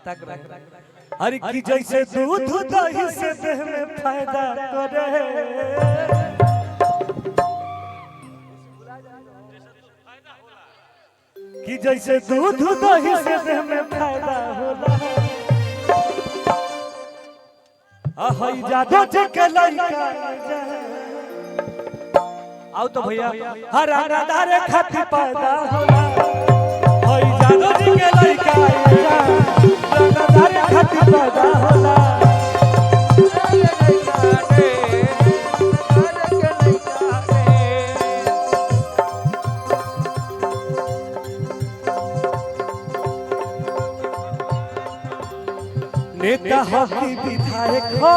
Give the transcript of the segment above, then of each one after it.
तक रहे। हर की जैसे दूध दही से देह में फायदा करे, कि जैसे दूध दही से देह में फायदा होला। हई जादो के लइका आओ तो भैया हर हरादारे खातिर पैदा होला। हई जादो के लइका हरादारे खातिर पैदा होला। नेता हो कि विधायक हो,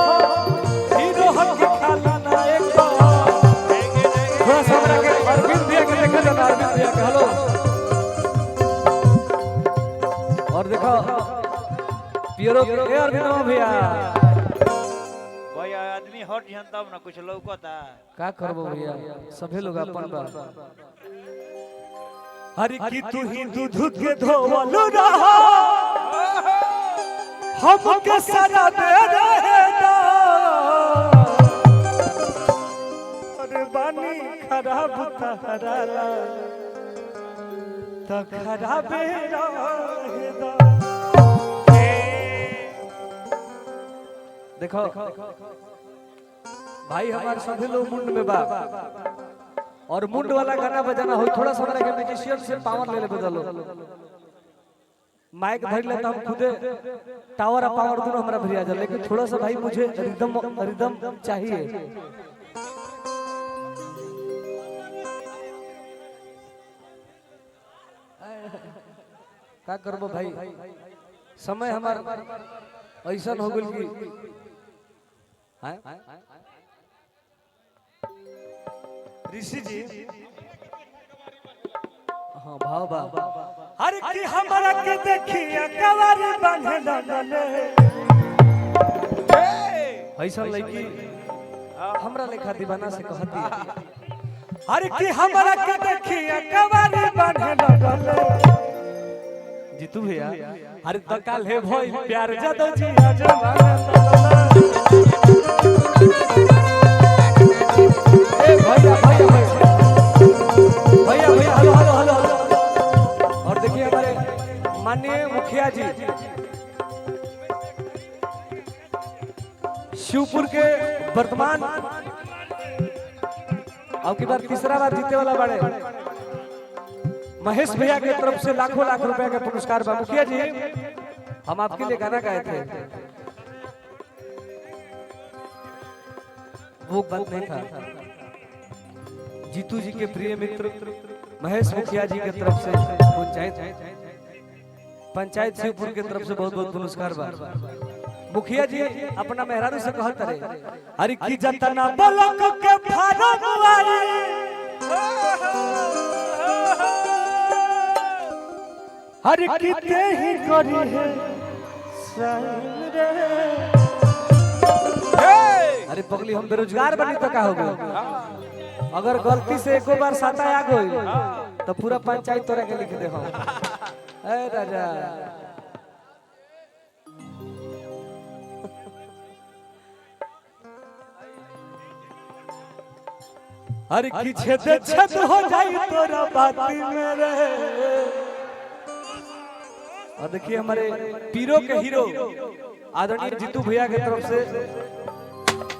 हीरो हो कि खलनायक हो। थोड़ा सा हमरा के अरविंद भैया के देखे जाना, अरविंद भैया के हेलो। और देखो पियरो के अरविंद भैया भैया आदमी हट जन तब ना कुछ लौकता का करबो भैया, सभे लोग अपन बा। हरि की तू ही दूध के धोवल रहा, हमके सजा दे रहेगा। अरे बानी खराब तहराला तो खराबे रहेगा। देखो भाई हमारे सभी लोग मुंड में बा, और मुंड वाला गाना बजाना हो। थोड़ा सा हमारे म्यूजिशियन से पावर ले ले बदलो। माइक भर लेता हम खुदे टावर और पावर दोनों हमारा भरिया जा, लेकिन थोड़ा सा भाई मुझे रिदम चाहिए। का करबो भाई, समय हमार ऐसा हो गइल कि ऋषि जी हाँ भाव बा। हर की हमरा के देखिया कवारी बांधे लगले, ऐसा लड़की हमरा लेखा दीवाना से कहती। हर की हमरा के देखिया कवारी बांधे लगले। जीतू भैया हर तो काल है भई प्यार जादो जी जवाना। ए भैया भैया भैया भैया हेलो हेलो हेलो। और देखिए हमारे माननीय मुखिया जी शिवपुर के वर्तमान अब की बार तीसरा बार जीते वाला बड़े महेश भैया की तरफ से लाखों लाख रुपए का पुरस्कार बा। मुखिया जी हम आपके लिए गाना गाए थे, वो बात नहीं था। जीतू जी के प्रिय मित्र महेश मुखिया जी की तरफ से पंचायत शिवपुर की तरफ से बहुत बहुत पुरस्कार बा। मुखिया जी अपना मेहरारू से कहत रहे, अरे की जतना बलक के फारम वाली हर किते ही करी है साइन रे। अरे पगली हम बेरोजगार बनी तो का हो गए, अगर गलती से एको बार साता आ गई तो पूरा पंचायत तोरा के लिख दे हम। ए राजा हर की छेद हो जाई तोरा बाती में रे। और देखिए हमारे पीरो के हीरो आदरणीय जीतू भैया की तरफ से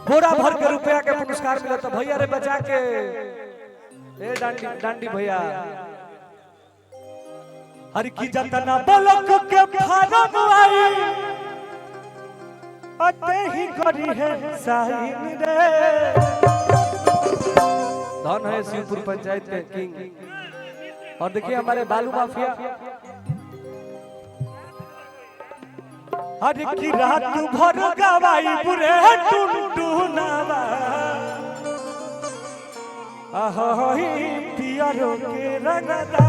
बोरा भर के रुपया के पुरस्कार मिला। तो भैया रे बचा के ए डांडी भैया हर की जतना बलक के फारम आई अते ही करी है साइन रे। धन है शिवपुर पंचायत के किंग। और देखिए हमारे बालू माफिया हर की रात भर गवाई बुरे टुनटुनावा। आहोई पियरो के रंगदा।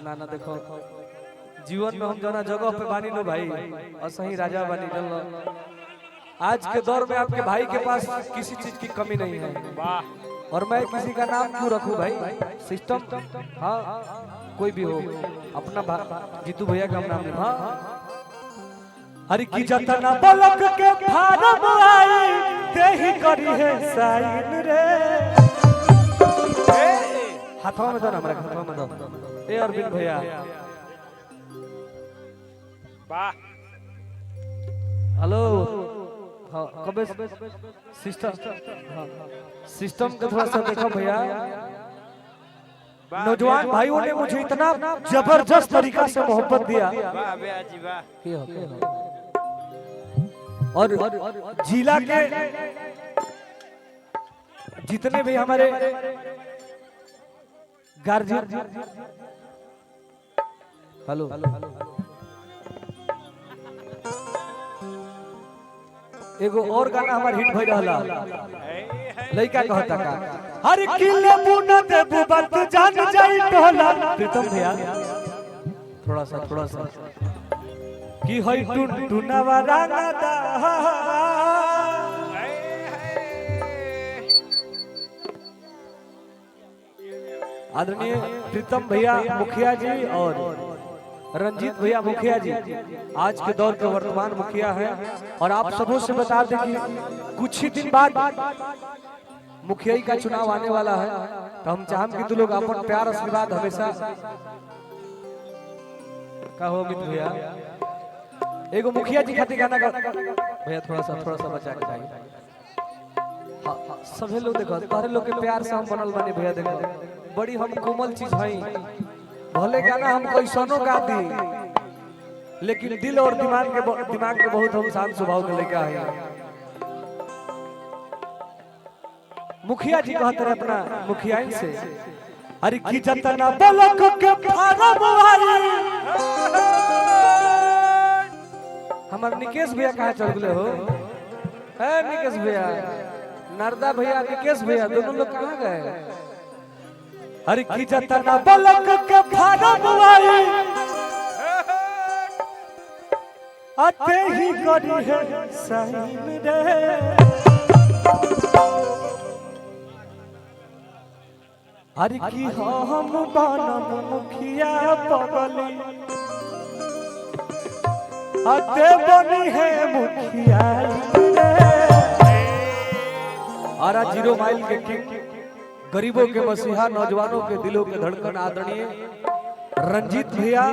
ना ना देखो जीवन में हम जना जगह पे बानी लो भाई, और सही राजा बानी जल। आज के दौर में आपके भाई के पास किसी चीज की कमी नहीं है। और मैं किसी का नाम क्यों रखूं भाई, सिस्टम हाँ कोई भी हो अपना जीतू भैया का हम नाम ले। हाँ हरि की जतना पलक के फारम आई तेही करी है साइन रे। हाथों में दो ना हमारे हाथों में दो। ए अरविंद भैया वाह हेलो। हाँ कबे सिस्टम सिस्टम का थोड़ा सा देखो भैया। नौजवान भाइयों ने मुझे इतना जबरदस्त तरीका से मोहब्बत दिया। वाह भैया जी वाह। और जिला के जितने भी हमारे गार्जियन हेलो एगो और गाना हमार हिट भई रहला लइका कहता का हर किले मुना देबू बात जान जाई टोला। प्रीतम भैया थोड़ा सा की होई टुन टुनावा रांगादा। आदरणीय प्रीतम भैया मुखिया जी और रंजीत भैया मुखिया जी आज के दौर के वर्तमान मुखिया हैं। और आप सबों से बता दें कि कुछ ही दिन बाद मुखियाई का चुनाव आने वाला है, तो हम चाहम कि तू लोग अपन प्यार आशीर्वाद हमेशा का हो। अमित भैया एगो मुखिया जी खातिर गाना भैया थोड़ा सा बचा के चाहिए। हाँ सभी लोग देखो तारे लोग के प्यार से हम बनल बानी भैया। देखो बड़ी हम कोमल चीज हई, भले गाना हम कैसनो गा दी लेकिन दिल और दिमाग के बहुत हम शांत स्वभाव के लेके आए। मुखिया जी कहते रहे अपना मुखियाइन से अरे की जतना पलक के फारम आई। हमार निकेश भैया कहाँ चल गए हो? है निकेश भैया, नरदा भैया, निकेश भैया दोनों लोग कहाँ गए? अरे की जतना पलक के फारम आई आते ही करी है साइन रे। अरे की हम बनम मुखिया पगली आते बनी है मुखिया रे। आरा 0 माइल के किंग, गरीबों के मसीहा, नौजवानों के दिलों के धड़कन आदरणीय रंजीत भैया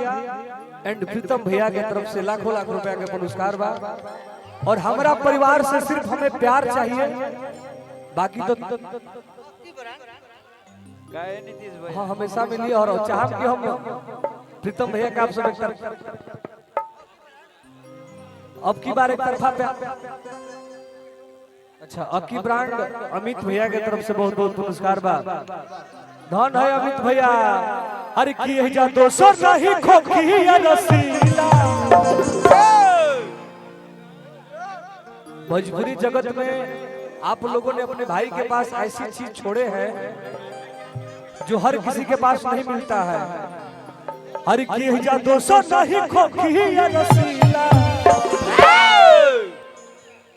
एंड प्रीतम भैया के तरफ से लाखों लाख रुपया के पुरस्कार बा। और हमारा परिवार से सिर्फ हमें प्यार चाहिए, बाकी तो हाँ हमेशा मिली। और चाहम कि हम प्रीतम भैया का आप सब अब की बार एक तरफा प्यार। अच्छा अब की ब्रांड अमित भैया के तरफ से बहुत बहुत पुरस्कार बा। धन है अमित भैया। अरे की जा 200 नहीं खोखी रसीला। भोजपुरी जगत में आप लोगों ने अपने भाई के पास ऐसी चीज छोड़े हैं जो हर किसी के पास नहीं मिलता है। अरे की जा 200 नहीं खोखी रसीला।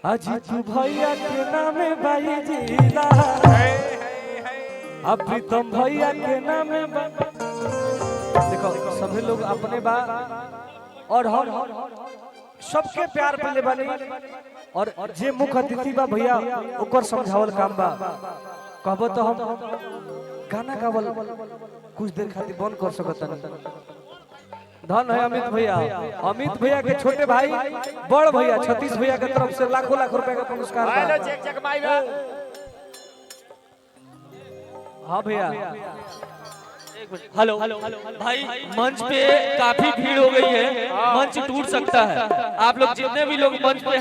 अजीतू भैया के नाम भाई जिला, अब प्रीतम भैया के नाम। देखो सभी लोग अपने बा और हम सबके प्यार पहले बने। और जे मुख्य अतिथि बा भैया ओकर समझावल काम बा। कहबो तो हम गाना गावल कुछ देर खातिर बंद कर सकत नहीं। धन है अमित भैया। अमित भैया के छोटे भाई बड़ भैया छत्तीस भैया के तरफ से लाखों लाख रुपए का पुरस्कार। हाँ भैया हेलो भाई, मंच पे काफी भीड़ हो गई है, मंच टूट सकता है। आप लोग जितने भी लोग मंच पे